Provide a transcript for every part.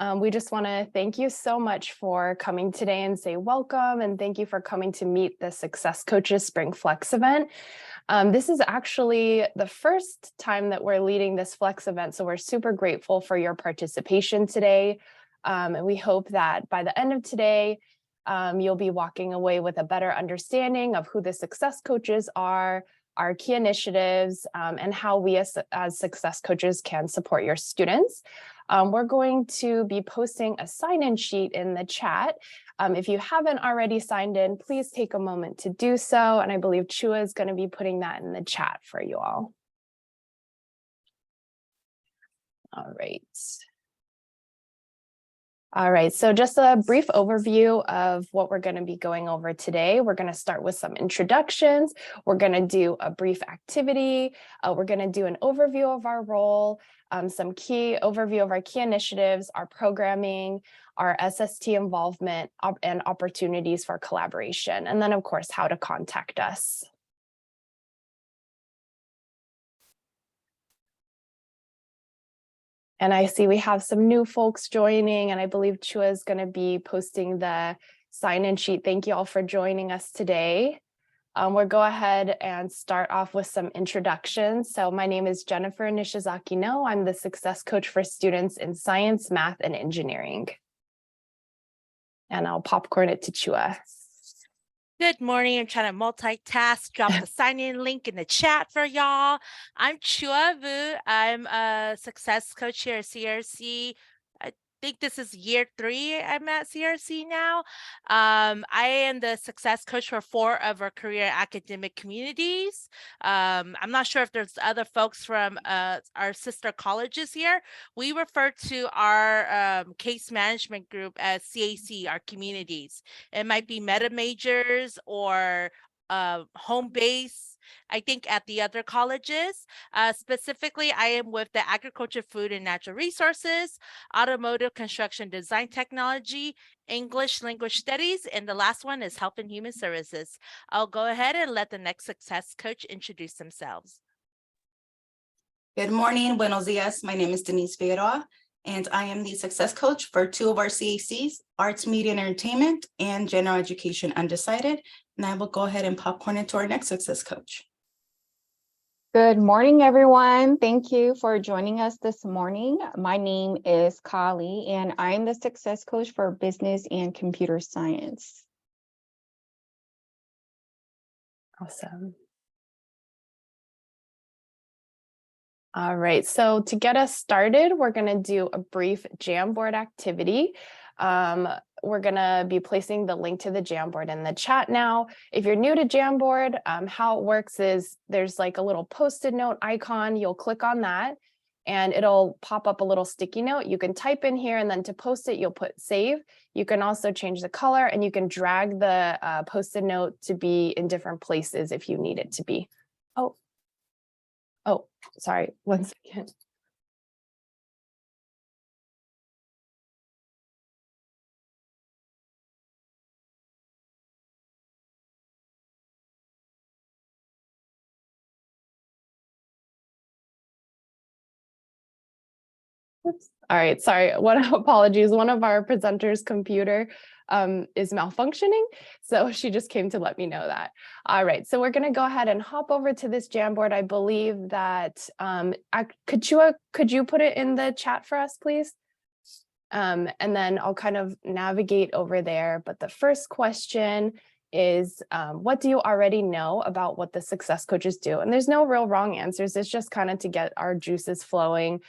We just want to thank you so much for coming today and say welcome, and thank you for coming to meet the Success Coaches Spring Flex event. This is actually the first time that we're leading this Flex event, so we're super grateful for your participation today. And we hope that by the end of today, you'll be walking away with a better understanding of who the success coaches are, our key initiatives, and how we as success coaches can support your students. We're going to be posting a sign-in sheet in the chat. If you haven't already signed in, please take a moment to do so. And I believe Chua is going to be putting that in the chat for you all. All right. All right, so just a brief overview of what we're going to be going over today. We're going to start with some introductions. We're going to do a brief activity. We're going to do an overview of our role, some key overview of our key initiatives, our programming, our SST involvement, and opportunities for collaboration. And then, of course, how to contact us. And I see we have some new folks joining, and I believe Chua is going to be posting the sign-in sheet. Thank you all for joining us today. We'll go ahead and start off with some introductions. So my name is Jennifer Nishizaki-No. I'm the success coach for students in science, math, and engineering. And I'll popcorn it to Chua. Good morning. I'm trying to multitask, drop the sign-in link in the chat for y'all. I'm Chua Vu. I'm a success coach here at CRC. I think this is year 3 I'm at CRC now. I am the success coach for 4 of our career academic communities. I'm not sure if there's other folks from our sister colleges here. We refer to our case management group as CAC, our communities. It might be meta majors or home base, I think, at the other colleges. Specifically, I am with the agriculture, food, and natural resources, automotive, construction, design technology, English language studies, and the last one is health and human services. I'll go ahead and let the next success coach introduce themselves. Good morning, buenos dias. My name is Denise Figueroa, and I am the success coach for 2 of our CACs, Arts, Media, and Entertainment, and General Education Undecided. And I will go ahead and popcorn into our next success coach. Good morning, everyone. Thank you for joining us this morning. My name is Kali, and I'm the success coach for business and computer science. Awesome. All right, so to get us started, we're going to do a brief Jamboard activity. We're going to be placing the link to the Jamboard in the chat now. If you're new to Jamboard, how it works is there's like a little Post-it note icon. You'll click on that and it'll pop up a little sticky note. You can type in here, and then to post it, you'll put save. You can also change the color, and you can drag the Post-it note to be in different places if you need it to be. Oh, sorry, 1 second. Oops. All right, sorry, apologies. One of our presenters' computer is malfunctioning, so she just came to let me know that. All right, so we're going to go ahead and hop over to this Jamboard. I believe that could you put it in the chat for us, please? And then I'll kind of navigate over there. But the first question is, what do you already know about what the success coaches do? And there's no real wrong answers. It's just kind of to get our juices flowing.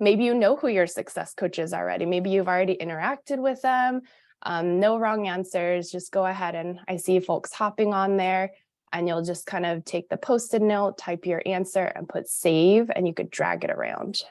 Maybe you know who your success coach is already. Maybe you've already interacted with them. No wrong answers. Just go ahead, and I see folks hopping on there, and you'll just kind of take the Post-it note, type your answer, and put save, and you could drag it around.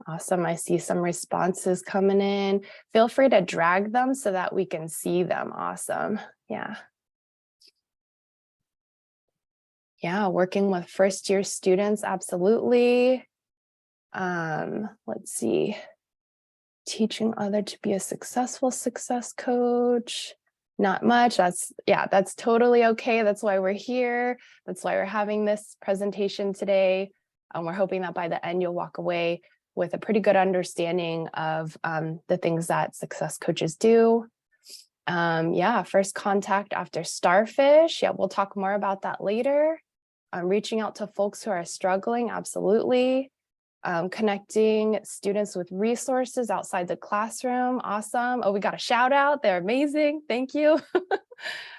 Awesome. I see some responses coming in. Feel free to drag them so that we can see them. Awesome. Yeah. Yeah, working with first-year students, absolutely. Let's see. Teaching other to be a successful success coach. Not much. That's totally okay. That's why we're here. That's why we're having this presentation today. We're hoping that by the end, you'll walk away with a pretty good understanding of the things that success coaches do. First contact after Starfish. Yeah, we'll talk more about that later. Reaching out to folks who are struggling, absolutely. Connecting students with resources outside the classroom, awesome. Oh, we got a shout out, they're amazing, thank you.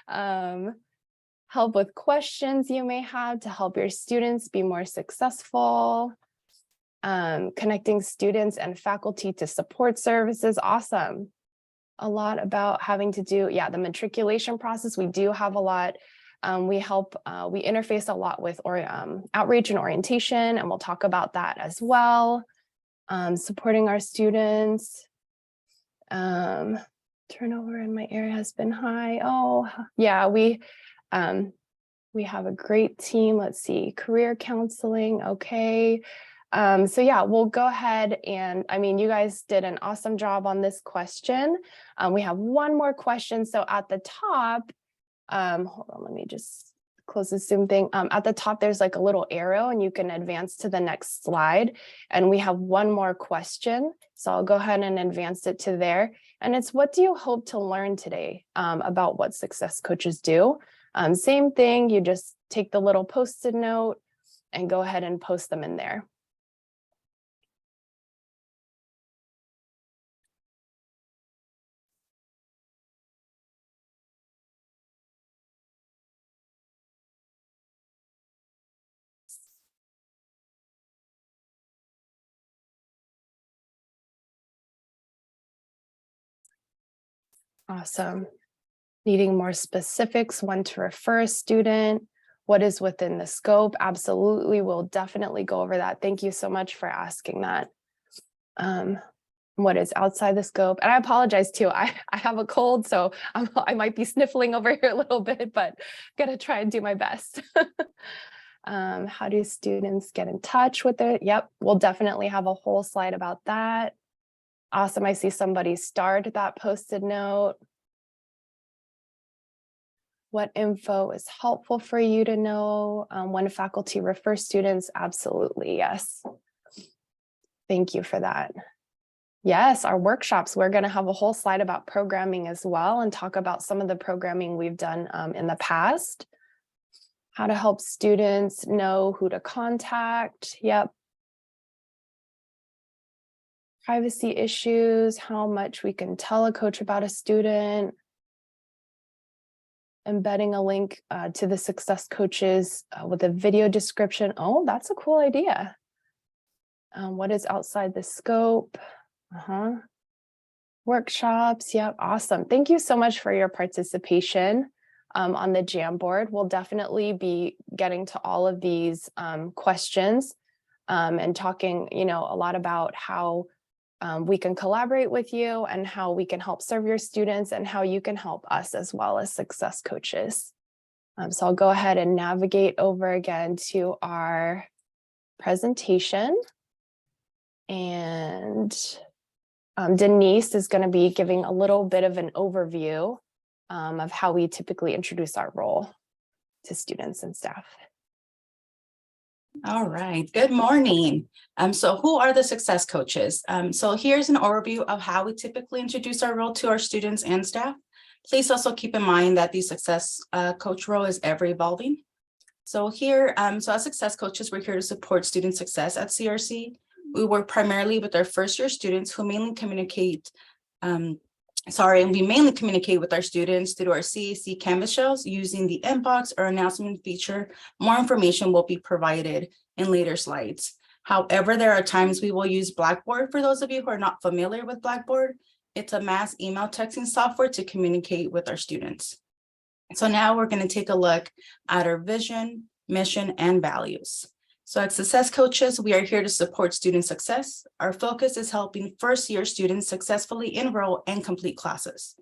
Help with questions you may have to help your students be more successful. Connecting students and faculty to support services, awesome. A lot about having to do, the matriculation process. We do have a lot. We interface a lot with outreach and orientation, and we'll talk about that as well. Supporting our students. Turnover in my area has been high. Oh, yeah, we have a great team. Let's see, career counseling, okay. We'll go ahead and, you guys did an awesome job on this question. We have one more question. So at the top, hold on, let me just close the Zoom thing. At the top, there's like a little arrow and you can advance to the next slide. And we have one more question. So I'll go ahead and advance it to there. And it's, what do you hope to learn today about what success coaches do? Same thing, you just take the little Post-it note and go ahead and post them in there. Awesome. Needing more specifics, when to refer a student, what is within the scope? Absolutely, we'll definitely go over that. Thank you so much for asking that. What is outside the scope? And I apologize too, I have a cold, so I might be sniffling over here a little bit, but I'm gonna try and do my best. How do students get in touch with it? Yep, we'll definitely have a whole slide about that. Awesome, I see somebody starred that Post-it note. What info is helpful for you to know when faculty refer students? Absolutely, yes. Thank you for that. Yes, our workshops, we're gonna have a whole slide about programming as well and talk about some of the programming we've done in the past. How to help students know who to contact, yep. Privacy issues, how much we can tell a coach about a student. Embedding a link to the success coaches with a video description. Oh, that's a cool idea. What is outside the scope? Workshops, yep, awesome. Thank you so much for your participation on the Jamboard. We'll definitely be getting to all of these questions and talking, a lot about how we can collaborate with you and how we can help serve your students and how you can help us as well as success coaches. So I'll go ahead and navigate over again to our presentation. And Denise is going to be giving a little bit of an overview of how we typically introduce our role to students and staff. All right, good morning. So who are the success coaches? So here's an overview of how we typically introduce our role to our students and staff. Please also keep in mind that the success coach role is ever evolving. So here, so as success coaches, we're here to support student success at CRC. We work primarily with our first year students who mainly communicate, and we mainly communicate with our students through our CAC Canvas shells using the inbox or announcement feature. More information will be provided in later slides. However, there are times we will use Blackboard. For those of you who are not familiar with Blackboard, it's a mass email texting software to communicate with our students. So now we're going to take a look at our vision, mission, and values. So as success coaches, we are here to support student success. Our focus is helping first-year students successfully enroll and complete classes.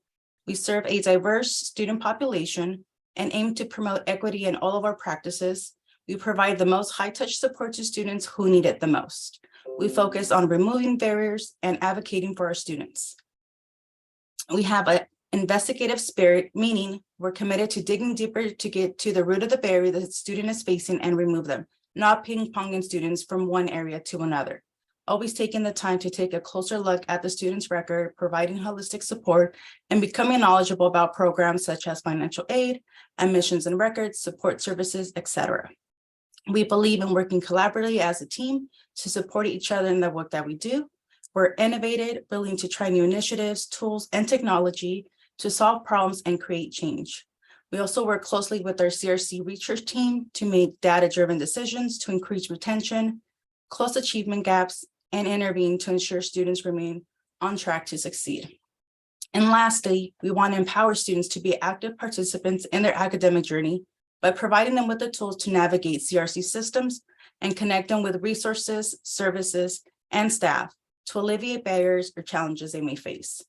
We serve a diverse student population and aim to promote equity in all of our practices. We provide the most high-touch support to students who need it the most. We focus on removing barriers and advocating for our students. We have an investigative spirit, meaning we're committed to digging deeper to get to the root of the barrier that the student is facing and remove them, not ping-ponging students from one area to another. Always taking the time to take a closer look at the student's record, providing holistic support, and becoming knowledgeable about programs such as financial aid, admissions and records, support services, etc. We believe in working collaboratively as a team to support each other in the work that we do. We're innovative, willing to try new initiatives, tools, and technology to solve problems and create change. We also work closely with our CRC research team to make data-driven decisions to increase retention, close achievement gaps, and intervene to ensure students remain on track to succeed. And lastly, we want to empower students to be active participants in their academic journey by providing them with the tools to navigate CRC systems and connect them with resources, services, and staff to alleviate barriers or challenges they may face.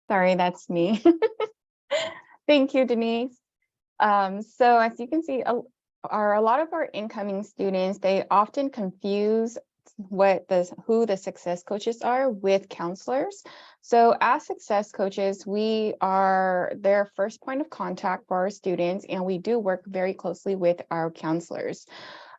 Sorry, that's me. Thank you, Denise. So as you can see, a lot of our incoming students, they often confuse who the success coaches are with counselors. So as success coaches, we are their first point of contact for our students, and we do work very closely with our counselors.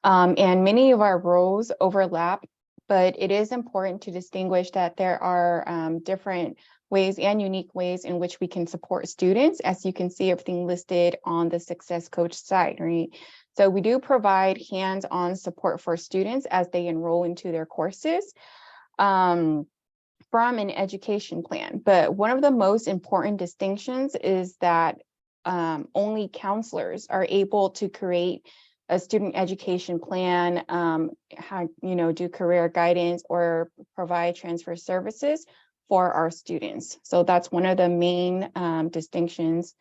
And many of our roles overlap, but it is important to distinguish that there are different ways and unique ways in which we can support students. As you can see, everything listed on the Success Coach site, right? So we do provide hands-on support for students as they enroll into their courses from an education plan. But one of the most important distinctions is that only counselors are able to create a student education plan, do career guidance or provide transfer services for our students. So that's one of the main distinctions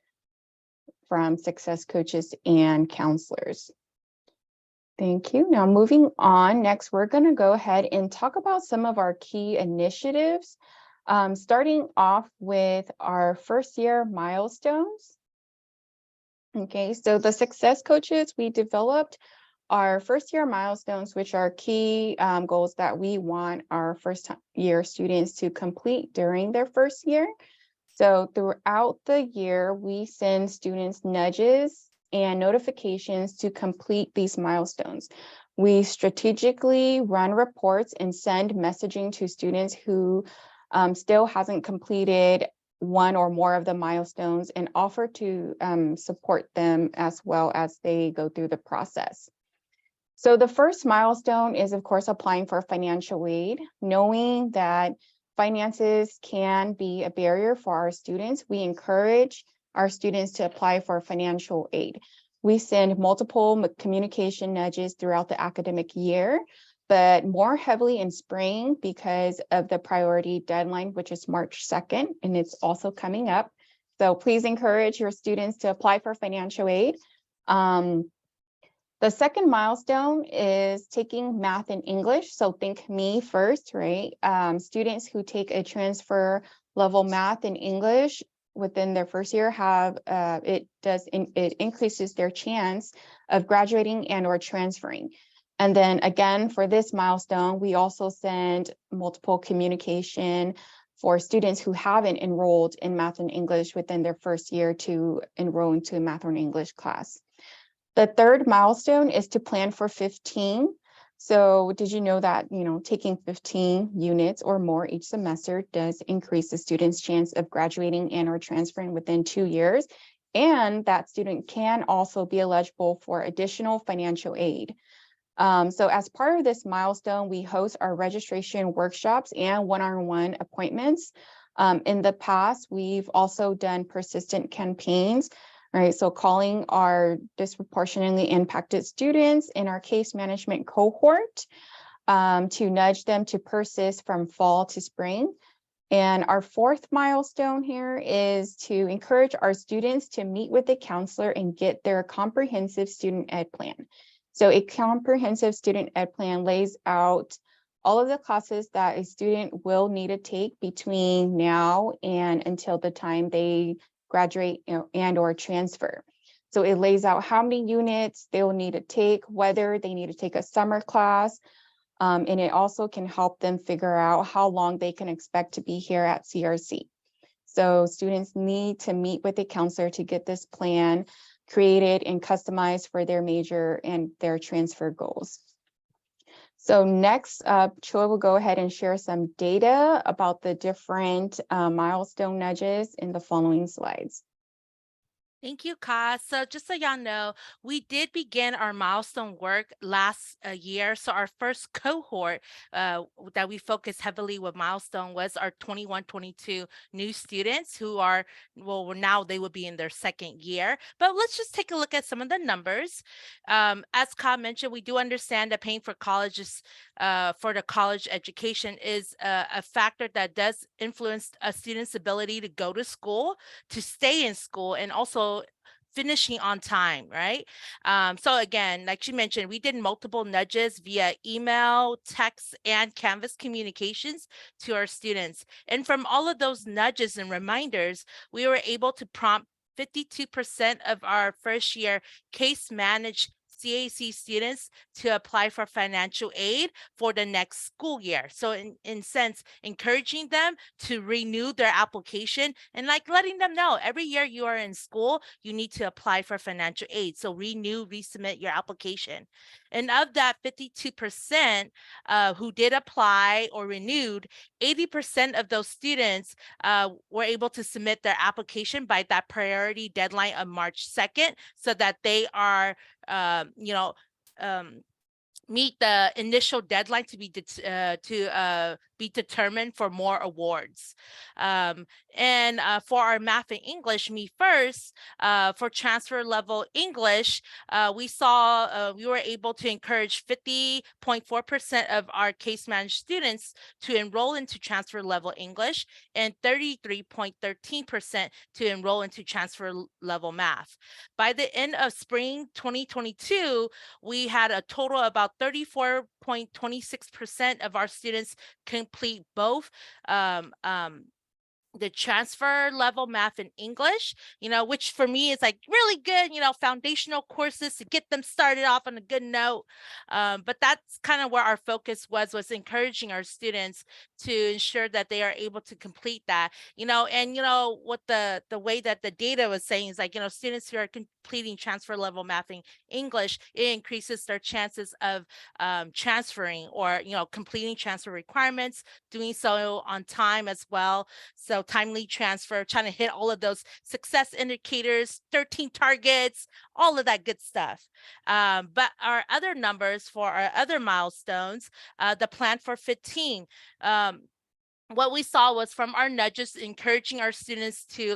from success coaches and counselors. Thank you. Now moving on, next we're going to go ahead and talk about some of our key initiatives, starting off with our first year milestones. Okay, so the success coaches, we developed our first year milestones, which are key goals that we want our first year students to complete during their first year. So throughout the year, we send students nudges and notifications to complete these milestones. We strategically run reports and send messaging to students who still hasn't completed one or more of the milestones and offer to support them as well as they go through the process. So the first milestone is, of course, applying for financial aid. Knowing that finances can be a barrier for our students, we encourage our students to apply for financial aid. We send multiple communication nudges throughout the academic year, but more heavily in spring because of the priority deadline, which is March 2nd, and it's also coming up. So please encourage your students to apply for financial aid. The second milestone is taking math and English. So think me first, right? Students who take a transfer level math and English within their first year have, it increases their chance of graduating and or transferring. And then again, for this milestone, we also send multiple communication for students who haven't enrolled in math and English within their first year to enroll into a math or an English class. The third milestone is to plan for 15. So did you know that, taking 15 units or more each semester does increase the student's chance of graduating and or transferring within 2 years? And that student can also be eligible for additional financial aid. So as part of this milestone, we host our registration workshops and one-on-one appointments. In the past, we've also done persistent campaigns. Right, so calling our disproportionately impacted students in our case management cohort to nudge them to persist from fall to spring. And our fourth milestone here is to encourage our students to meet with the counselor and get their comprehensive student ed plan. So a comprehensive student ed plan lays out all of the classes that a student will need to take between now and until the time they graduate, and or transfer. So it lays out how many units they will need to take, whether they need to take a summer class, and it also can help them figure out how long they can expect to be here at CRC. So students need to meet with a counselor to get this plan created and customized for their major and their transfer goals. So next up, Chua will go ahead and share some data about the different milestone nudges in the following slides. Thank you, Ka. So just so y'all know, we did begin our milestone work last year. So our first cohort that we focused heavily with milestone was our 21-22 new students who are, well, now they would be in their second year. But let's just take a look at some of the numbers. As Ka mentioned, we do understand that paying for colleges for the college education is a factor that does influence a student's ability to go to school, to stay in school, and also finishing on time, right? So again, like she mentioned, we did multiple nudges via email, text, and Canvas communications to our students. And from all of those nudges and reminders, we were able to prompt 52% of our first year case managed CAC students to apply for financial aid for the next school year. So in sense, encouraging them to renew their application and like letting them know every year you are in school, you need to apply for financial aid. So renew, resubmit your application. And of that 52% who did apply or renewed, 80% of those students were able to submit their application by that priority deadline of March 2nd, so that they are meet the initial deadline to be determined for more awards. And for our math and English, Me First, for transfer level English, we were able to encourage 50.4% of our case managed students to enroll into transfer level English and 33.13% to enroll into transfer level math. By the end of spring 2022, we had a total of about 34.26% of our students complete both the transfer level math and English, which for me is like really good, foundational courses to get them started off on a good note. But that's kind of where our focus was encouraging our students to ensure that they are able to complete that, and what the way that the data was saying is like, students who are completing transfer level math and English, it increases their chances of transferring or, completing transfer requirements, doing so on time as well. So timely transfer, trying to hit all of those success indicators, 13 targets, all of that good stuff. But our other numbers for our other milestones, the plan for 15, what we saw was from our nudges encouraging our students to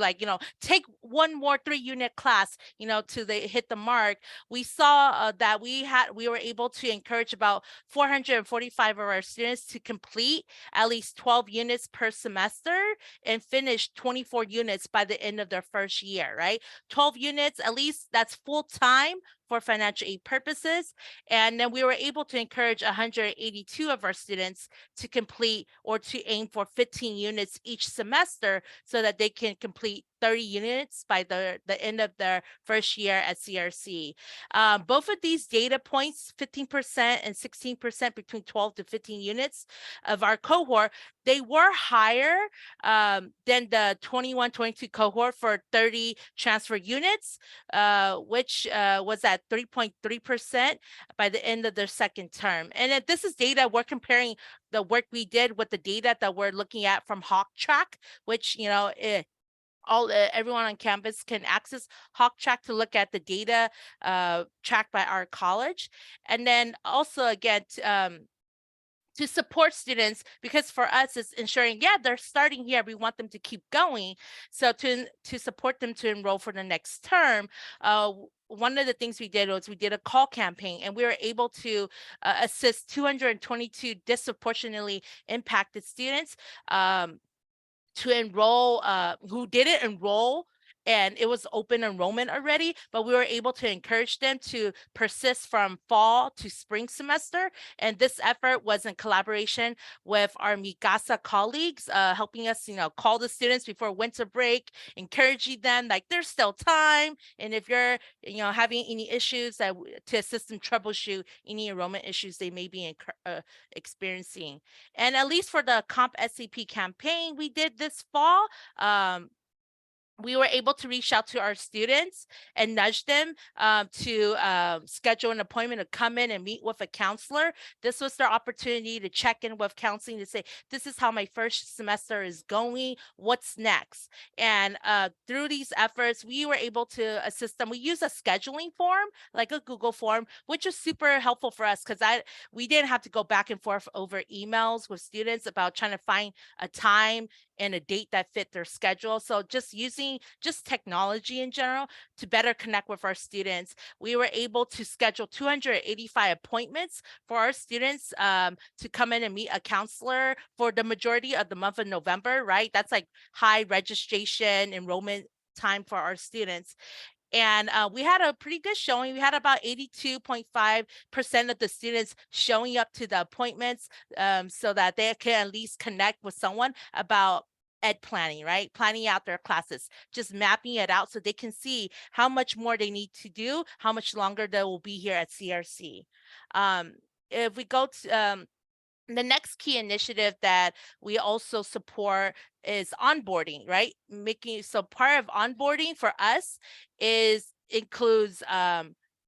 take one more 3-unit class, to hit the mark. We saw that we were able to encourage about 445 of our students to complete at least 12 units per semester and finish 24 units by the end of their first year, right? 12 units, at least that's full time for financial aid purposes. And then we were able to encourage 182 of our students to complete or to aim for 15 units each semester so that they can complete 30 units by the end of their first year at CRC. Both of these data points, 15% and 16% between 12 to 15 units of our cohort, they were higher than the 21-22 cohort for 30 transfer units, which was at 3.3% by the end of their second term. And this is data, we're comparing the work we did with the data that we're looking at from HawkTrack, which, everyone on campus can access HawkTrack to look at the data tracked by our college. And then also, again, to support students, because for us it's ensuring, they're starting here, we want them to keep going. So to support them to enroll for the next term, one of the things we did was we did a call campaign, and we were able to assist 222 disproportionately impacted students to enroll, who didn't enroll and it was open enrollment already, but we were able to encourage them to persist from fall to spring semester. And this effort was in collaboration with our Mikasa colleagues, helping us, call the students before winter break, encouraging them like there's still time. And if you're, having any issues to assist them troubleshoot any enrollment issues they may be experiencing. And at least for the Comp SCP campaign we did this fall, we were able to reach out to our students and nudge them to schedule an appointment to come in and meet with a counselor. This was their opportunity to check in with counseling to say, this is how my first semester is going, what's next? And through these efforts, we were able to assist them. We use a scheduling form, like a Google form, which is super helpful for us because we didn't have to go back and forth over emails with students about trying to find a time and a date that fit their schedule. So just using technology in general to better connect with our students, we were able to schedule 285 appointments for our students to come in and meet a counselor for the majority of the month of November, right? That's like high registration enrollment time for our students. And we had a pretty good showing. We had about 82.5% of the students showing up to the appointments so that they can at least connect with someone about ed planning, right? Planning out their classes, just mapping it out so they can see how much more they need to do, how much longer they will be here at CRC. If we go to the next key initiative that we also support is onboarding, right? So part of onboarding for us includes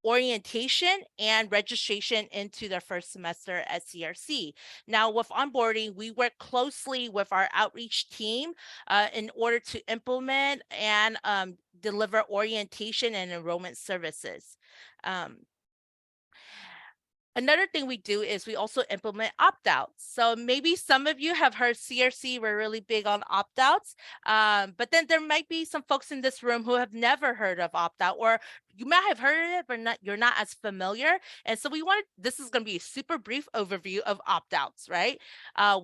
orientation and registration into their first semester at CRC. Now with onboarding, we work closely with our outreach team in order to implement and deliver orientation and enrollment services. Another thing we do is we also implement opt-outs. So maybe some of you have heard CRC, we're really big on opt-outs, but then there might be some folks in this room who have never heard of opt-out, or you might have heard of it, but you're not as familiar. And so this is going to be a super brief overview of opt-outs, right?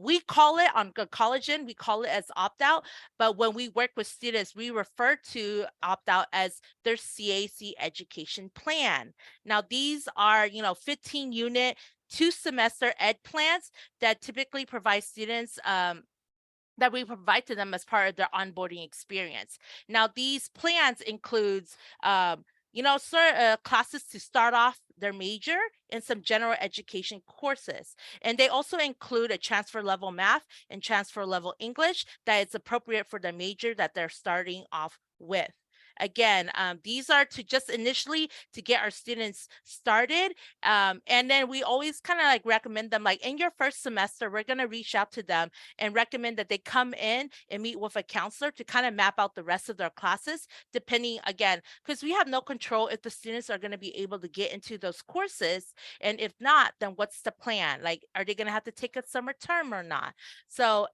We call it on College Inn, we call it as opt-out, but when we work with students, we refer to opt-out as their CAC education plan. Now, these are, 15 unit 2-semester ed plans that typically provide students that we provide to them as part of their onboarding experience. Now, these plans includes classes to start off their major and some general education courses. And they also include a transfer level math and transfer level English that is appropriate for the major that they're starting off with. Again, these are to just initially to get our students started. And then we always kind of like recommend them, like in your first semester, we're going to reach out to them and recommend that they come in and meet with a counselor to kind of map out the rest of their classes, depending, again, because we have no control if the students are going to be able to get into those courses. And if not, then what's the plan? Like, are they going to have to take a summer term or not? So,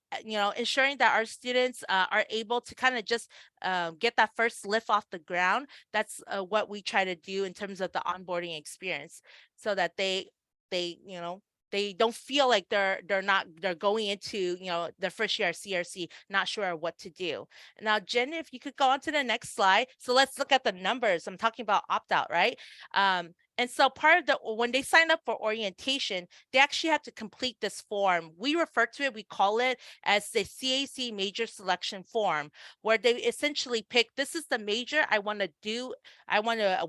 ensuring that our students are able to kind of just get that first lift off the ground. That's what we try to do in terms of the onboarding experience, so that they don't feel like they're going into their first year at CRC not sure what to do. Now, Jen, if you could go on to the next slide. So let's look at the numbers. I'm talking about opt-out, right? And so when they sign up for orientation, they actually have to complete this form. We refer to it, we call it as the CAC major selection form, where they essentially pick, this is the major I want to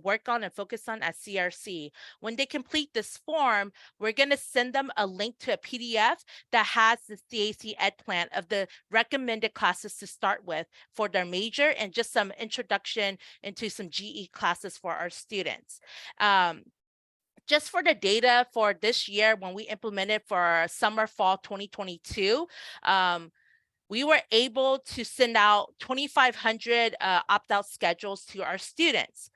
work on and focus on at CRC. When they complete this form, we're going to send them a link to a PDF that has the CAC ed plan of the recommended classes to start with for their major and just some introduction into some GE classes for our students. Just for the data for this year, when we implemented for summer fall 2022, we were able to send out 2,500 opt-out schedules to our students.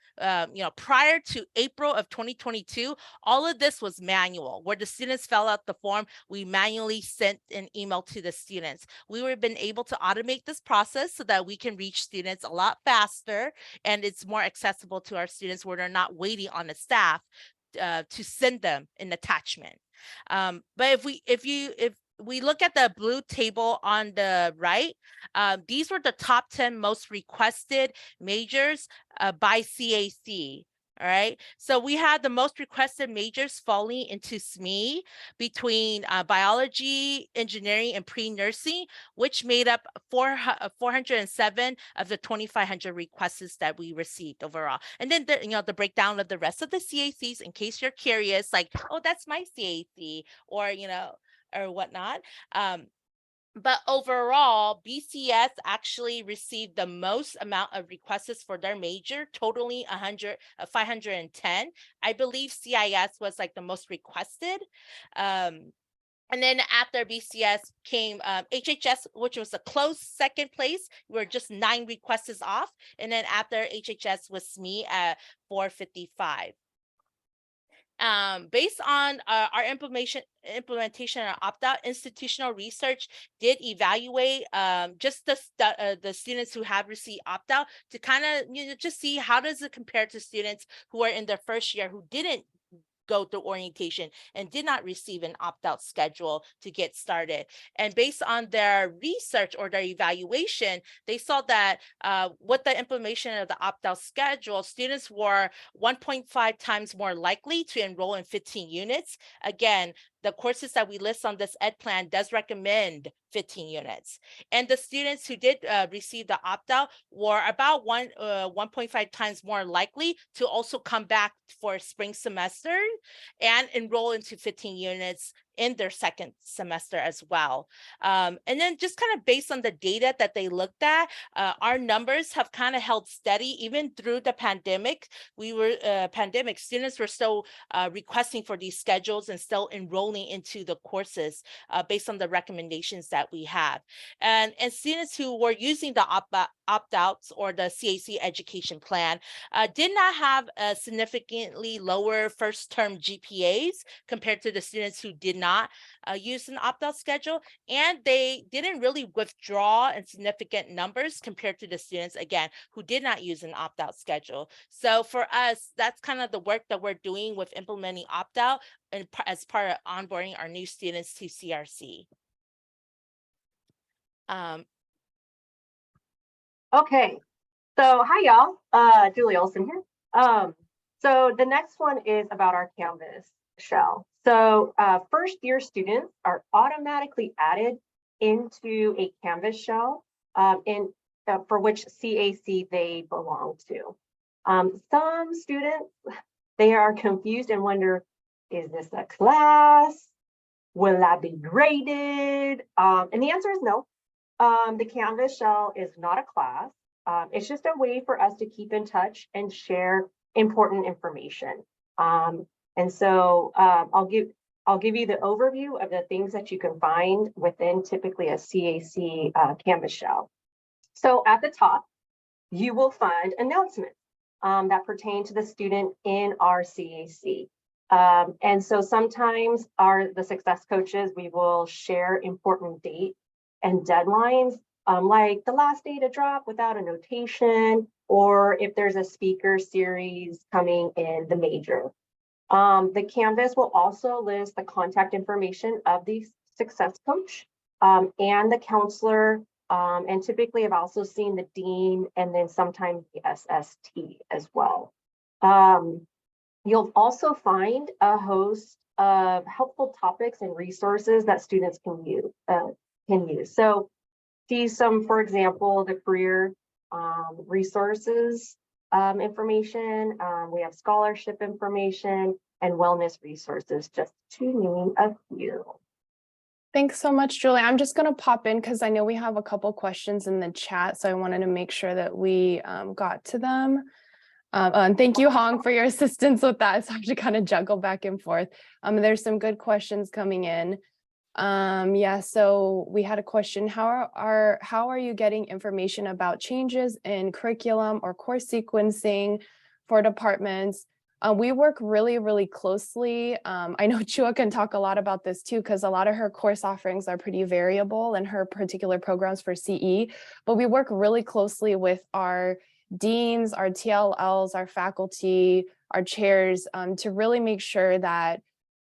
Prior to April of 2022, all of this was manual. Where the students fill out the form, we manually sent an email to the students. We were been able to automate this process so that we can reach students a lot faster, and it's more accessible to our students where they're not waiting on the staff to send them an attachment. But if we look at the blue table on the right, these were the top 10 most requested majors by CAC. All right, so we had the most requested majors falling into SME between biology, engineering, and pre-nursing, which made up 407 of the 2,500 requests that we received overall. And then the breakdown of the rest of the CACs, in case you're curious, like, oh, that's my CAC, or or whatnot. But overall, BCS actually received the most amount of requests for their major, totaling 510. I believe CIS was like the most requested. And then after BCS came HHS, which was a close second place. We were just 9 requests off. And then after HHS was SME at 455. Based on our implementation and opt-out, institutional research did evaluate just the students who have received opt-out to kind of just see how does it compare to students who are in their first year who didn't go through orientation and did not receive an opt-out schedule to get started. And based on their research or their evaluation, they saw that with the implementation of the opt-out schedule, students were 1.5 times more likely to enroll in 15 units. Again, the courses that we list on this ed plan does recommend 15 units. And the students who did receive the opt-out were about 1.5 times more likely to also come back for spring semester and enroll into 15 units in their second semester as well. And then just kind of based on the data that they looked at, our numbers have kind of held steady even through the pandemic. Students were still requesting for these schedules and still enrolling into the courses based on the recommendations that we have. And students who were using the opt-outs or the CAC education plan did not have a significantly lower first term GPAs compared to the students who did not use an opt-out schedule, and they didn't really withdraw in significant numbers compared to the students, again, who did not use an opt-out schedule. So for us, that's kind of the work that we're doing with implementing opt-out and as part of onboarding our new students to CRC. Okay, so hi y'all, Julie Olson here. So the next one is about our Canvas shell. So first year students are automatically added into a Canvas shell for which CAC they belong to. Some students, they are confused and wonder, is this a class? Will I be graded? And the answer is no. The Canvas shell is not a class. It's just a way for us to keep in touch and share important information. And so I'll give you the overview of the things that you can find within typically a CAC Canvas shell. So at the top, you will find announcements that pertain to the student in our CAC. And so sometimes the success coaches, we will share important dates and deadlines, like the last day to drop without a notation, or if there's a speaker series coming in the major. The Canvas will also list the contact information of the success coach and the counselor. And typically I've also seen the dean and then sometimes the SST as well. You'll also find a host of helpful topics and resources that students can use. So see some, for example, the career resources information. We have scholarship information and wellness resources, just to name a few. Thanks so much, Julie. I'm just going to pop in because I know we have a couple questions in the chat, so I wanted to make sure that we got to them. And thank you, Hong, for your assistance with that. So I have to kind of juggle back and forth. There's some good questions coming in. Yeah, so we had a question. How are you getting information about changes in curriculum or course sequencing for departments? We work really, really closely. I know Chua can talk a lot about this too, because a lot of her course offerings are pretty variable in her particular programs for CE, but we work really closely with our deans, our TLLs, our faculty, our chairs, to really make sure that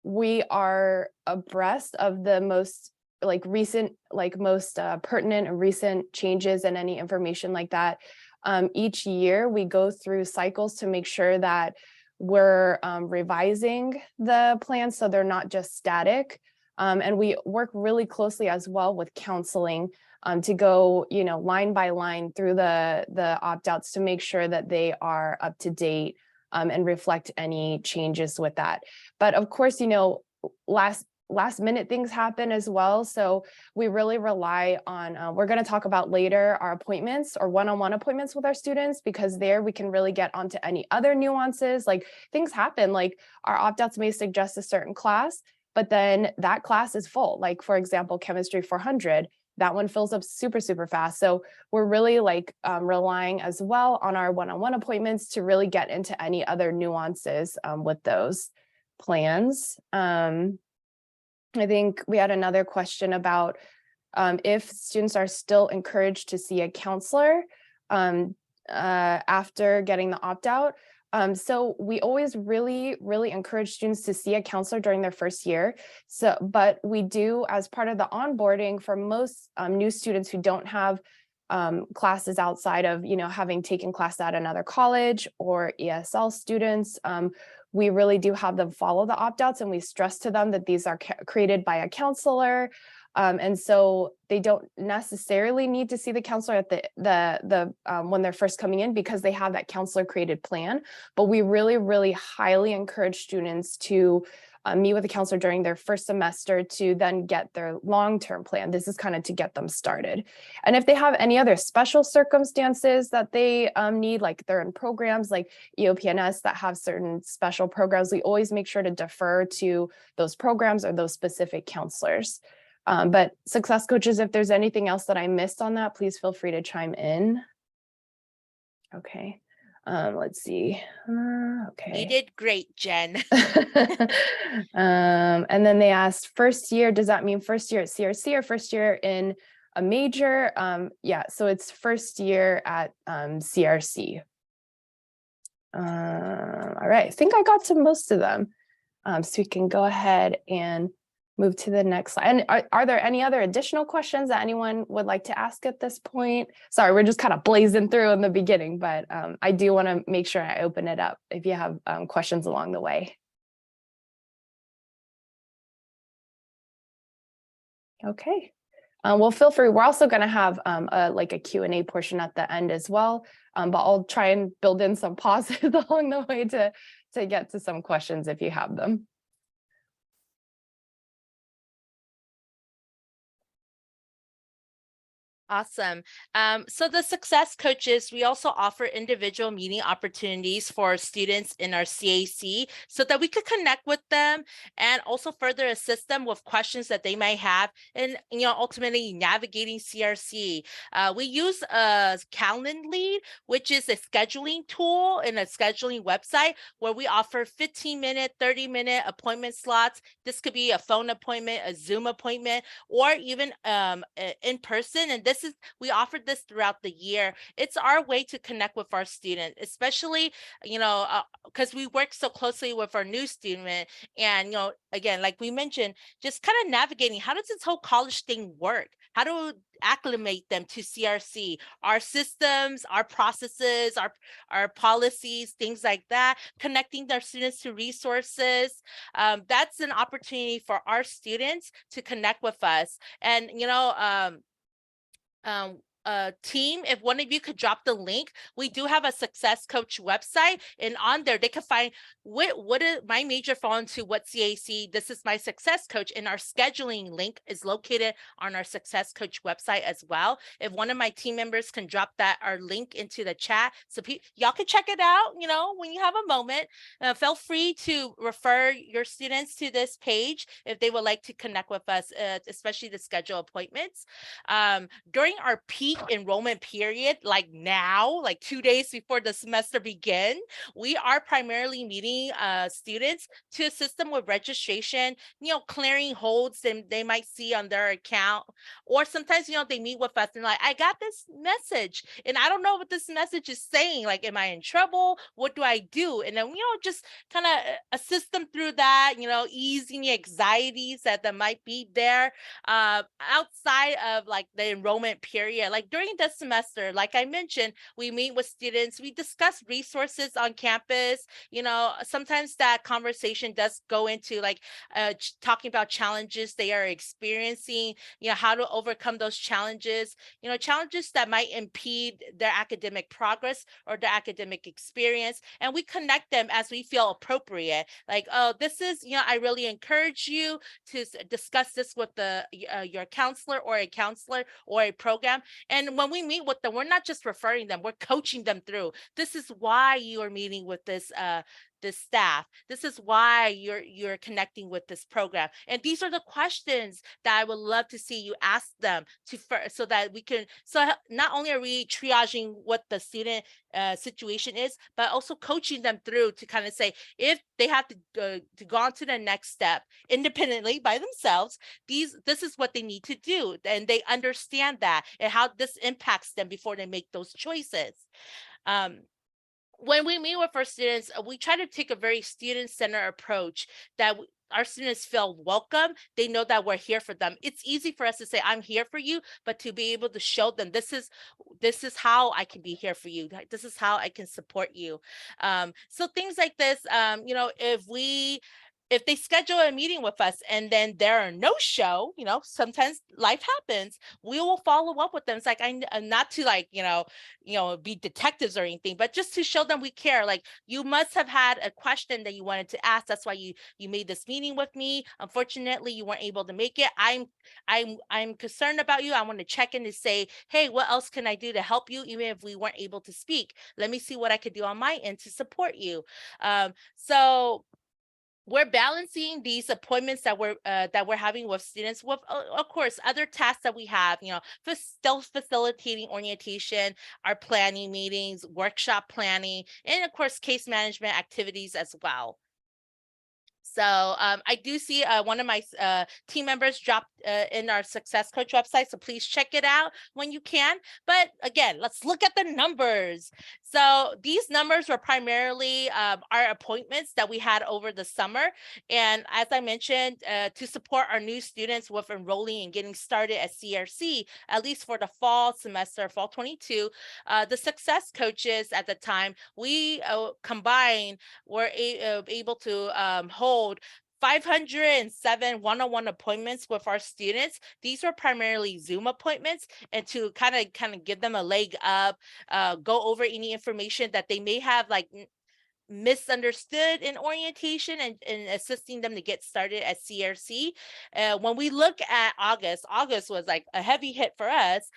we are abreast of the most like recent, like most pertinent and recent changes and any information like that. Each year we go through cycles to make sure that we're revising the plans so they're not just static. And we work really closely as well with counseling to go, line by line through the opt-outs to make sure that they are up to date and reflect any changes with that. But of course, last minute things happen as well. So we really rely on, we're going to talk about later, our appointments or one-on-one appointments with our students, because there we can really get onto any other nuances. Like things happen, like our opt-outs may suggest a certain class, but then that class is full. Like for example, Chemistry 400, that one fills up super, super fast. So we're really like relying as well on our one-on-one appointments to really get into any other nuances with those plans. I think we had another question about if students are still encouraged to see a counselor after getting the opt-out. So we always really encourage students to see a counselor during their first year. So, but we do, as part of the onboarding for most new students who don't have classes outside of, having taken class at another college or ESL students, we really do have them follow the opt-outs, and we stress to them that these are created by a counselor. And so they don't necessarily need to see the counselor at the when they're first coming in, because they have that counselor created plan. But we really highly encourage students to meet with a counselor during their first semester to then get their long-term plan. This is kind of to get them started. And if they have any other special circumstances that they need, like they're in programs like EOP&S that have certain special programs, we always make sure to defer to those programs or those specific counselors. But success coaches, if there's anything else that I missed on that, please feel free to chime in. Okay. Let's see. Okay. You did great, Jen. And then they asked, first year, does that mean first year at CRC or first year in a major? Yeah, so it's first year at CRC. All right, I think I got to most of them. So we can go ahead and move to the next slide. And are there any other additional questions that anyone would like to ask at this point? Sorry, we're just kind of blazing through in the beginning, but I do want to make sure I open it up if you have questions along the way. Okay. Well, feel free. We're also going to have like a Q&A portion at the end as well, but I'll try and build in some pauses along the way to get to some questions if you have them. Awesome. So the success coaches, we also offer individual meeting opportunities for students in our CAC so that we could connect with them and also further assist them with questions that they might have and, ultimately navigating CRC. We use a Calendly, which is a scheduling tool and a scheduling website where we offer 15-minute, 30-minute appointment slots. This could be a phone appointment, a Zoom appointment, or even in person. And we offered this throughout the year. It's our way to connect with our students, especially, because we work so closely with our new student. And, again, like we mentioned, just kind of navigating, how does this whole college thing work? How to acclimate them to CRC, our systems, our processes, our policies, things like that, connecting their students to resources. That's an opportunity for our students to connect with us. And, team, if one of you could drop the link, we do have a success coach website, and on there they can find what is my major fall into, what CAC, this is my success coach, and our scheduling link is located on our success coach website as well. If one of my team members can drop our link into the chat so y'all can check it out, when you have a moment. Feel free to refer your students to this page if they would like to connect with us, especially to schedule appointments. During our peak peak enrollment period, like now, like 2 days before the semester begin, we are primarily meeting students to assist them with registration, clearing holds they might see on their account. Or sometimes, they meet with us and like, I got this message and I don't know what this message is saying. Like, am I in trouble? What do I do? And then, just kind of assist them through that, easing the anxieties that might be there outside of like the enrollment period. Like during the semester, like I mentioned, we meet with students, we discuss resources on campus. Sometimes that conversation does go into like talking about challenges they are experiencing, how to overcome those challenges, challenges that might impede their academic progress or their academic experience. And we connect them as we feel appropriate. Like, oh, this is, I really encourage you to discuss this with your counselor or a counselor or a program. And when we meet with them, we're not just referring them, we're coaching them through. This is why you are meeting with this staff. This is why you're connecting with this program. And these are the questions that I would love to see you ask them so that we can, so not only are we triaging what the student situation is, but also coaching them through to kind of say, if they have to go on to the next step independently by themselves, this is what they need to do. And they understand that and how this impacts them before they make those choices. When we meet with our students, we try to take a very student-centered approach that our students feel welcome. They know that we're here for them. It's easy for us to say, I'm here for you, but to be able to show them this is how I can be here for you. This is how I can support you. So things like this, if they schedule a meeting with us and then there are no show, sometimes life happens, we will follow up with them. It's like, I'm not to like, be detectives or anything, but just to show them we care. Like, you must have had a question that you wanted to ask. That's why you made this meeting with me. Unfortunately, you weren't able to make it. I'm concerned about you. I want to check in to say, hey, what else can I do to help you? Even if we weren't able to speak, let me see what I could do on my end to support you. So we're balancing these appointments that we're having with students with, of course, other tasks that we have, still facilitating orientation, our planning meetings, workshop planning, and of course, case management activities as well. So I do see one of my team members dropped in our Success Coach website, so please check it out when you can. But again, let's look at the numbers. So these numbers were primarily our appointments that we had over the summer. And as I mentioned, to support our new students with enrolling and getting started at CRC, at least for the fall semester, fall 22, the Success Coaches at the time, we combined were able to hold 507 one-on-one appointments with our students. These were primarily Zoom appointments, and to kind of give them a leg up, go over any information that they may have like misunderstood in orientation and assisting them to get started at CRC. When we look at August was like a heavy hit for us.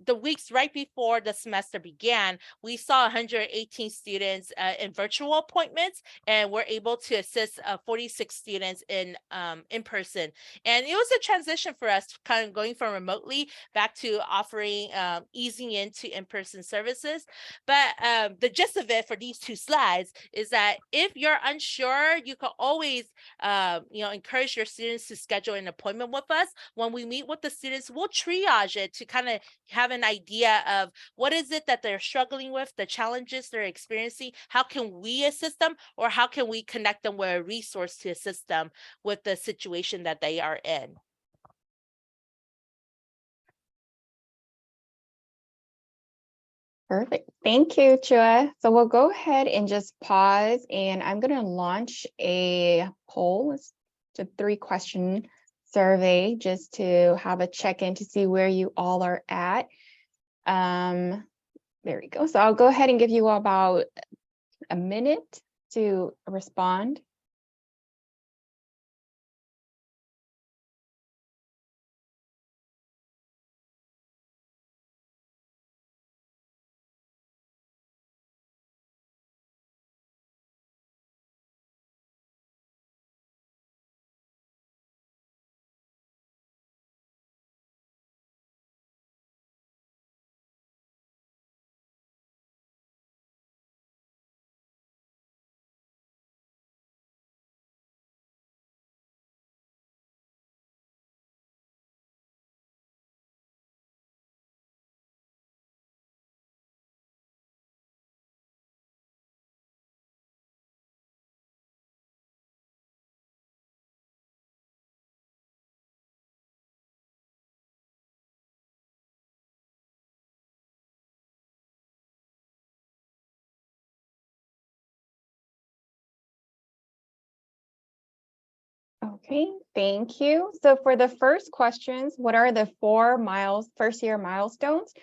The weeks right before the semester began, we saw 118 students in virtual appointments, and we're able to assist 46 students in person. And it was a transition for us, kind of going from remotely back to offering easing into in-person services. But the gist of it for these two slides is that if you're unsure, you can always, encourage your students to schedule an appointment with us. When we meet with the students, we'll triage it to kind of have an idea of what is it that they're struggling with, the challenges they're experiencing, how can we assist them, or how can we connect them with a resource to assist them with the situation that they are in. Perfect. Thank you, Chua. So we'll go ahead and just pause, and I'm going to launch a poll. It's a 3-question survey just to have a check-in to see where you all are at. There we go. So I'll go ahead and give you all about a minute to respond. Okay, thank you. So for the first questions, what are the first year milestones?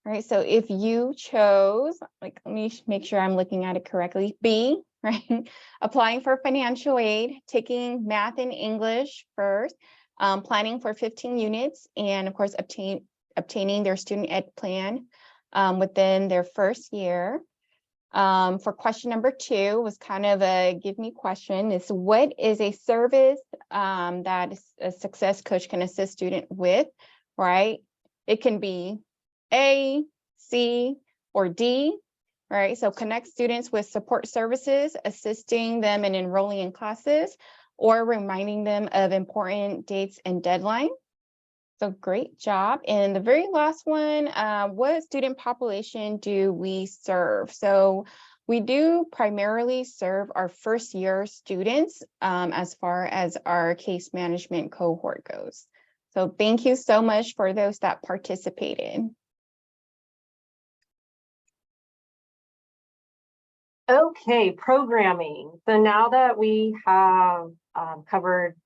All right, so if you chose, like, let me make sure I'm looking at it correctly, B, right? Applying for financial aid, taking math and English first, planning for 15 units, and of course, obtaining their student ed plan within their first year. For question number 2 was kind of a give me question, is what is a service that a success coach can assist student with, right? It can be A, C, or D, right? So connect students with support services, assisting them in enrolling in classes, or reminding them of important dates and deadlines. So great job. And the very last one, what student population do we serve? So we do primarily serve our first year students as far as our case management cohort goes. So thank you so much for those that participated. Okay, programming. So now that we have covered,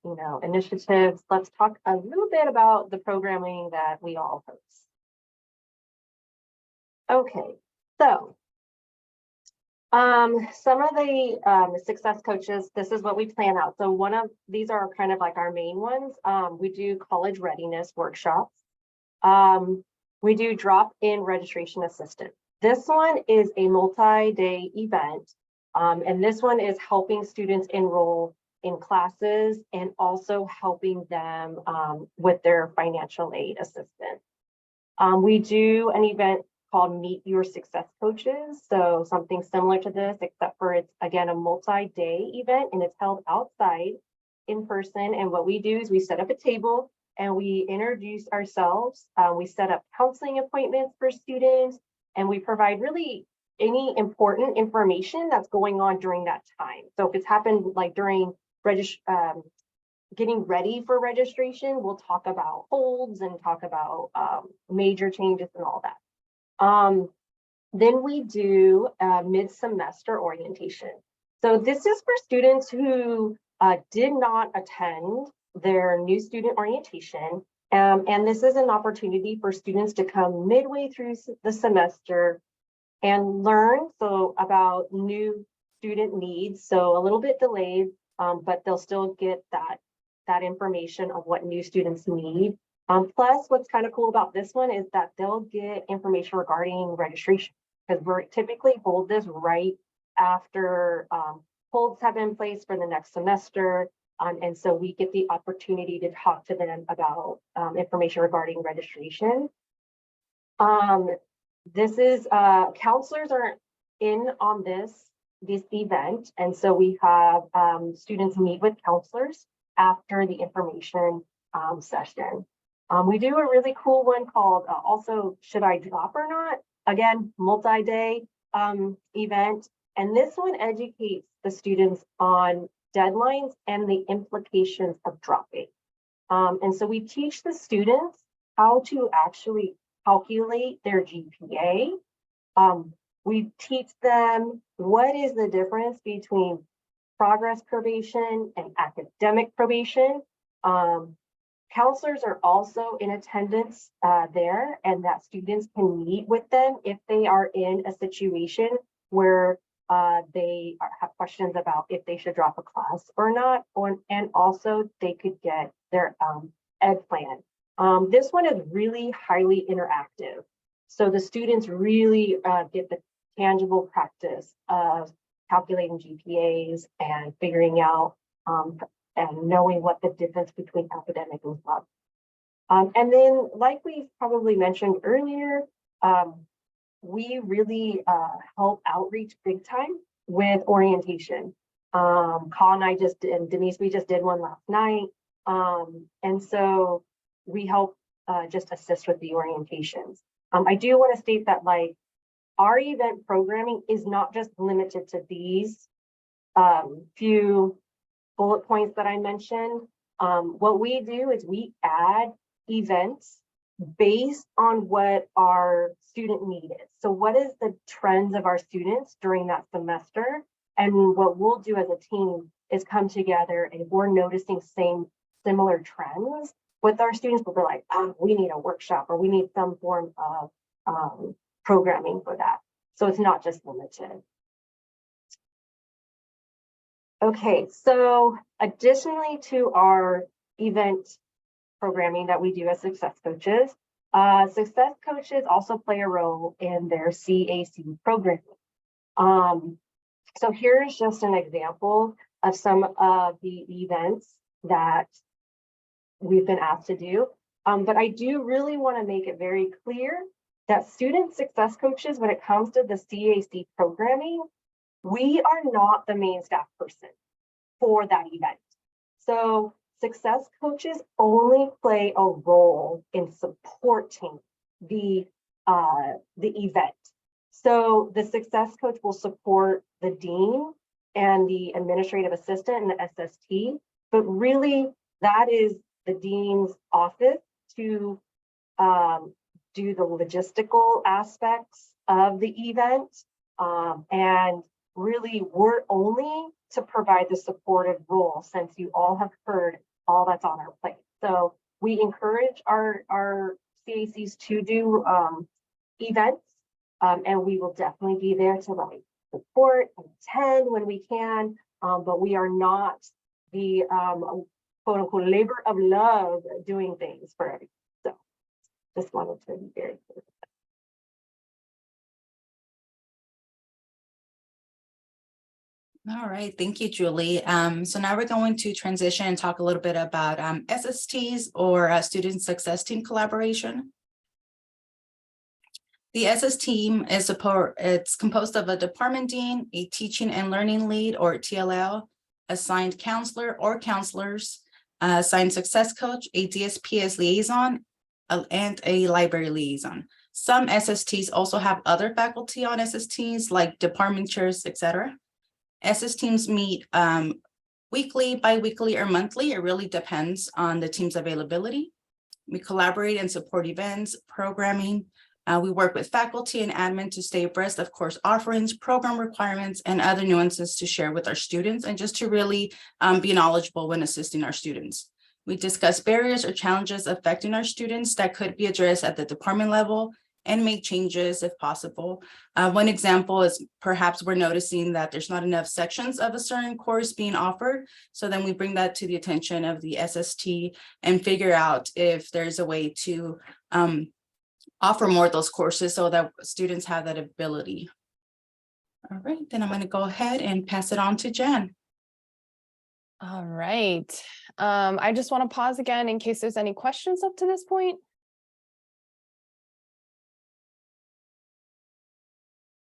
initiatives, let's talk a little bit about the programming that we all host. Okay, so some of the success coaches, this is what we plan out. So these are kind of like our main ones. We do college readiness workshops. We do drop-in registration assistance. This one is a multi-day event, and this one is helping students enroll in classes and also helping them with their financial aid assistance. We do an event called Meet Your Success Coaches, so something similar to this, except for it's, again, a multi-day event, and it's held outside in person. And what we do is we set up a table and we introduce ourselves. We set up counseling appointments for students, and we provide really any important information that's going on during that time. So if it's happened like during getting ready for registration, we'll talk about holds and talk about major changes and all that. Then we do mid-semester orientation. So this is for students who did not attend their new student orientation. And this is an opportunity for students to come midway through the semester and learn about new student needs. So a little bit delayed, but they'll still get that information of what new students need. Plus, what's kind of cool about this one is that they'll get information regarding registration, because we're typically hold this right after holds have been placed for the next semester. And so we get the opportunity to talk to them about information regarding registration. This is counselors are in on this event, and so we have students meet with counselors after the information session. We do a really cool one called also Should I Drop or Not? Again, multi-day event, and this one educates the students on deadlines and the implications of dropping. And so we teach the students how to actually calculate their GPA. We teach them what is the difference between progress probation and academic probation. Counselors are also in attendance there, and that students can meet with them if they are in a situation where they have questions about if they should drop a class or not, and also they could get their ed plan. This one is really highly interactive. So the students really get the tangible practice of calculating GPAs and figuring out and knowing what the difference between academic and club. And then, like we probably mentioned earlier, we really help outreach big time with orientation. Colin and I just did, and Denise, we just did one last night. And so we help just assist with the orientations. I do want to state that like our event programming is not just limited to these few bullet points that I mentioned. What we do is we add events based on what our student need is. So what is the trends of our students during that semester? And what we'll do as a team is come together and we're noticing similar trends with our students, but we're like, we need a workshop or we need some form of programming for that. So it's not just limited. Okay, so additionally to our event programming that we do as success coaches also play a role in their CAC programming. So here's just an example of some of the events that we've been asked to do. But I do really want to make it very clear that student success coaches, when it comes to the CAC programming, we are not the main staff person for that event. So success coaches only play a role in supporting the event. So the success coach will support the dean and the administrative assistant and the SST, but really that is the dean's office to do the logistical aspects of the event. And really, we're only to provide the supportive role, since you all have heard all that's on our plate. So we encourage our CACs to do events, and we will definitely be there to like support and attend when we can, but we are not the quote unquote labor of love doing things for everyone. So just wanted to be very clear. All right, thank you, Julie. So now we're going to transition and talk a little bit about SSTs or Student Success Team collaboration. The SS team is it's composed of a department dean, a teaching and learning lead or TLL, assigned counselor or counselors, assigned success coach, a DSPS liaison, and a library liaison. Some SSTs also have other faculty on SSTs like department chairs, etc. SS teams meet weekly, bi-weekly, or monthly. It really depends on the team's availability. We collaborate and support events, programming. We work with faculty and admin to stay abreast of course offerings, program requirements, and other nuances to share with our students, and just to really be knowledgeable when assisting our students. We discuss barriers or challenges affecting our students that could be addressed at the department level and make changes if possible. One example is perhaps we're noticing that there's not enough sections of a certain course being offered. So then we bring that to the attention of the SST and figure out if there's a way to offer more of those courses so that students have that ability. All right, then I'm going to go ahead and pass it on to Jen. All right. I just want to pause again in case there's any questions up to this point.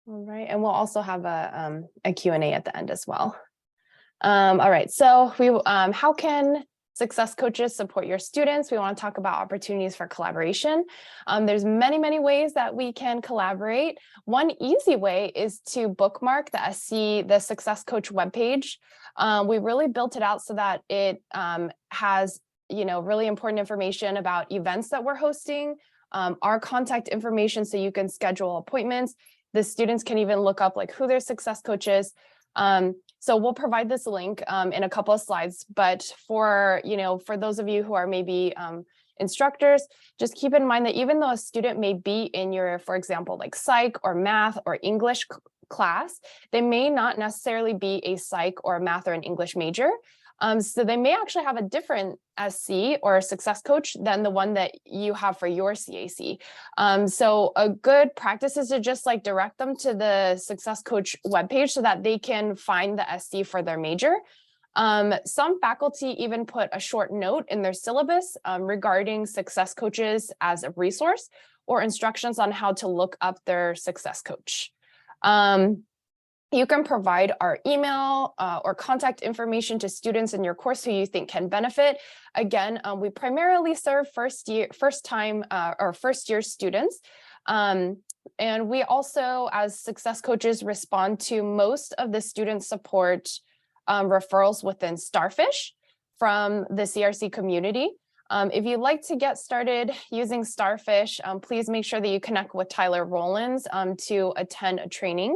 All right, and we'll also have a Q&A at the end as well. All right, so how can success coaches support your students? We want to talk about opportunities for collaboration. There's many ways that we can collaborate. One easy way is to bookmark the Success Coach webpage. We really built it out so that it has really important information about events that we're hosting, our contact information so you can schedule appointments. The students can even look up like who their success coach is. So we'll provide this link in a couple of slides, but for those of you who are maybe instructors, just keep in mind that even though a student may be in your, for example, like psych or math or English class, they may not necessarily be a psych or math or an English major. So they may actually have a different SC or success coach than the one that you have for your CAC. So a good practice is to just like direct them to the success coach webpage so that they can find the SC for their major. Some faculty even put a short note in their syllabus regarding success coaches as a resource or instructions on how to look up their success coach. You can provide our email or contact information to students in your course who you think can benefit. Again, we primarily serve first year students. And we also, as success coaches, respond to most of the student support referrals within Starfish from the CRC community. If you'd like to get started using Starfish, please make sure that you connect with Tyler Rollins to attend a training.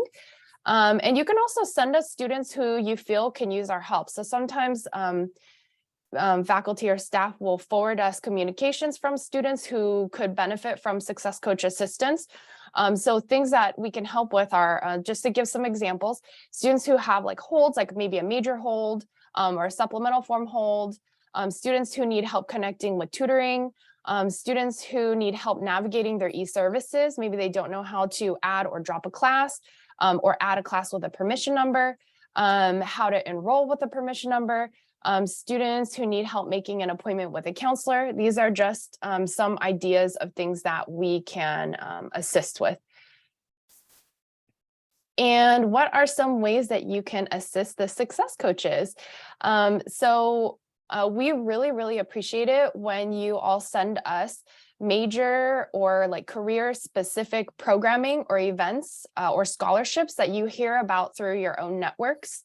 And you can also send us students who you feel can use our help. So sometimes faculty or staff will forward us communications from students who could benefit from Success Coach assistance. So things that we can help with are, just to give some examples, students who have like holds, like maybe a major hold or a supplemental form hold, students who need help connecting with tutoring, students who need help navigating their e-services. Maybe they don't know how to add or drop a class or add a class with a permission number, how to enroll with a permission number, students who need help making an appointment with a counselor. These are just some ideas of things that we can assist with. And what are some ways that you can assist the Success Coaches? We really appreciate it when you all send us major or like career specific programming or events or scholarships that you hear about through your own networks.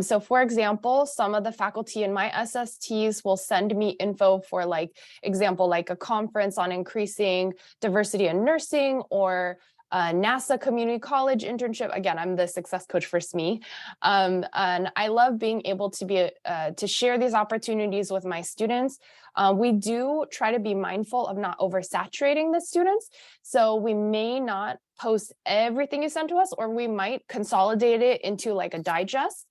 So for example, some of the faculty in my SSTs will send me info for like a conference on increasing diversity in nursing or NASA community college internship. Again, I'm the Success Coach for SME. And I love being able to be to share these opportunities with my students. We do try to be mindful of not oversaturating the students. So we may not post everything you send to us, or we might consolidate it into like a digest.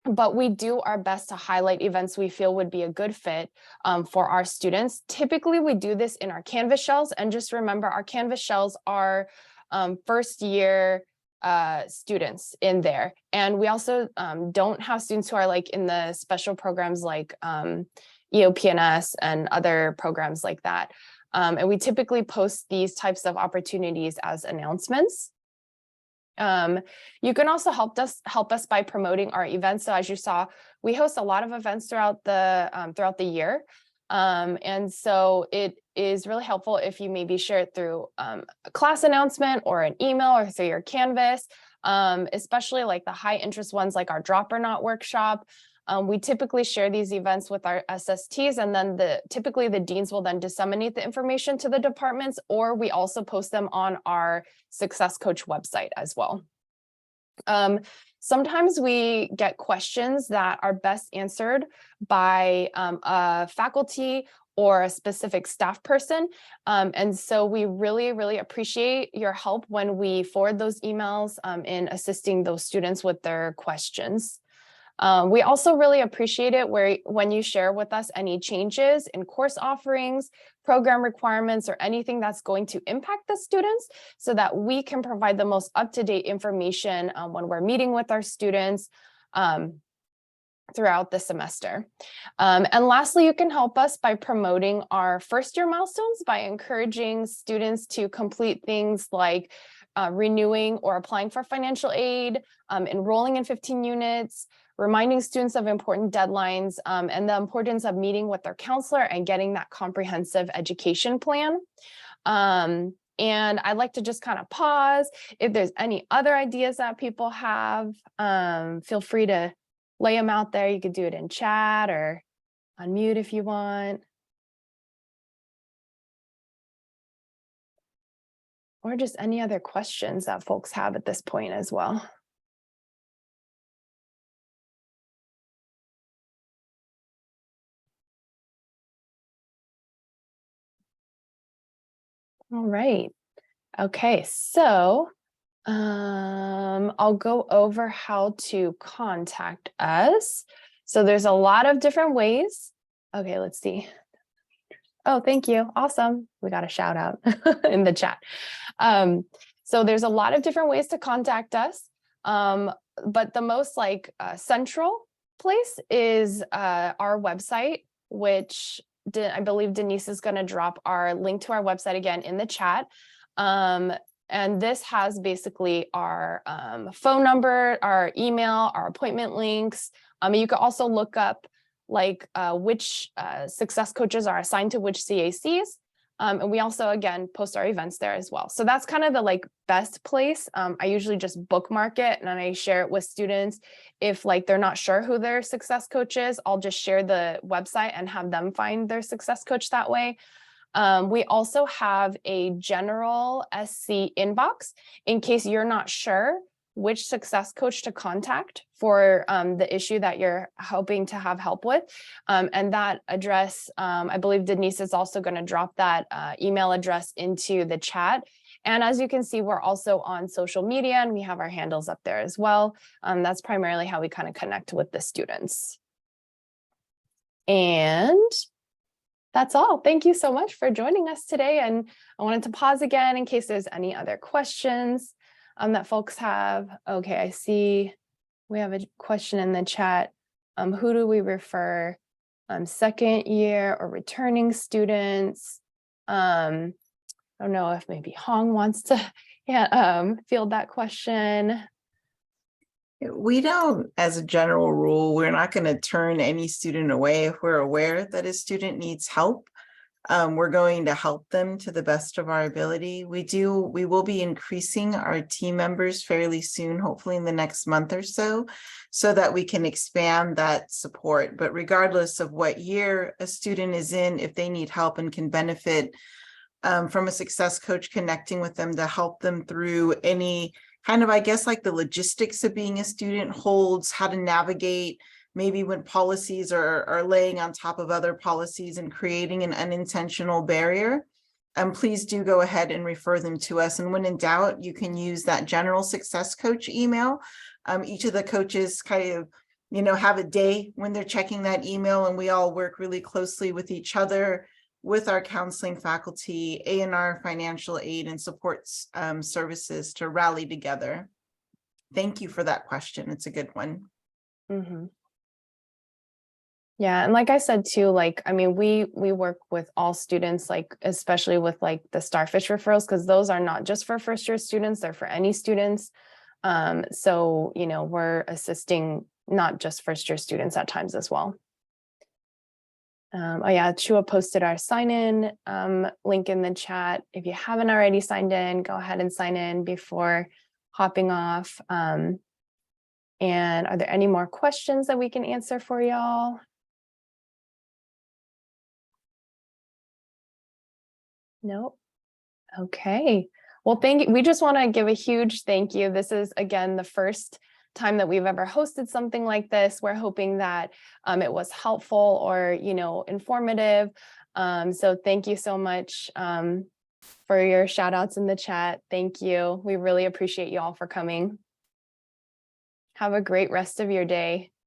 But we do our best to highlight events we feel would be a good fit for our students. Typically, we do this in our Canvas shells. And just remember, our Canvas shells are first year students in there. And we also don't have students who are like in the special programs like EOP&S and other programs like that. And we typically post these types of opportunities as announcements. You can also help us by promoting our events. So as you saw, we host a lot of events throughout the year. And so it is really helpful if you maybe share it through a class announcement or an email or through your Canvas, especially like the high interest ones like our Drop or Not workshop. We typically share these events with our SSTs, and then typically the deans will then disseminate the information to the departments, or we also post them on our Success Coach website as well. Sometimes we get questions that are best answered by a faculty or a specific staff person. And so we really appreciate your help when we forward those emails in assisting those students with their questions. We also really appreciate it when you share with us any changes in course offerings, program requirements, or anything that's going to impact the students so that we can provide the most up-to-date information when we're meeting with our students throughout the semester. And lastly, you can help us by promoting our first year milestones by encouraging students to complete things like renewing or applying for financial aid, enrolling in 15 units, reminding students of important deadlines, and the importance of meeting with their counselor and getting that comprehensive education plan. And I'd like to just kind of pause. If there's any other ideas that people have, feel free to lay them out there. You could do it in chat or unmute if you want. Or just any other questions that folks have at this point as well. All right. Okay, so I'll go over how to contact us. So there's a lot of different ways. Okay, let's see. Oh, thank you. Awesome. We got a shout out in the chat. So there's a lot of different ways to contact us. But the most central place is our website, which I believe Denise is going to drop our link to our website again in the chat. And this has basically our phone number, our email, our appointment links. You can also look up which Success Coaches are assigned to which CACs. And we also, again, post our events there as well. So that's kind of the best place. I usually just bookmark it and then I share it with students. If they're not sure who their Success Coach is, I'll just share the website and have them find their Success Coach that way. We also have a general SC inbox in case you're not sure which success coach to contact for the issue that you're hoping to have help with. And that address, I believe Denise is also going to drop that email address into the chat. And as you can see, we're also on social media and we have our handles up there as well. That's primarily how we kind of connect with the students. And that's all. Thank you so much for joining us today. And I wanted to pause again in case there's any other questions that folks have. Okay, I see we have a question in the chat. Who do we refer? Second year or returning students? I don't know if maybe Hong wants to field that question. We don't, as a general rule, we're not going to turn any student away if we're aware that a student needs help. We're going to help them to the best of our ability. We will be increasing our team members fairly soon, hopefully in the next month or so that we can expand that support. But regardless of what year a student is in, if they need help and can benefit from a success coach connecting with them to help them through any kind of, I guess, like the logistics of being a student holds, how to navigate maybe when policies are laying on top of other policies and creating an unintentional barrier. Please do go ahead and refer them to us. And when in doubt, you can use that general success coach email. Each of the coaches kind of, have a day when they're checking that email, and we all work really closely with each other, with our counseling faculty, A&R financial aid and support services to rally together. Thank you for that question. It's a good one. Mm-hmm. Yeah, and like I said too, we work with all students, especially with the Starfish referrals, because those are not just for first year students, they're for any students. So we're assisting not just first year students at times as well. Oh yeah, Chua posted our sign in link in the chat. If you haven't already signed in, go ahead and sign in before hopping off. And are there any more questions that we can answer for y'all? Nope. Okay. Well, thank you. We just want to give a huge thank you. This is, again, the first time that we've ever hosted something like this. We're hoping that it was helpful or, informative. So thank you so much for your shout outs in the chat. Thank you. We really appreciate you all for coming. Have a great rest of your day.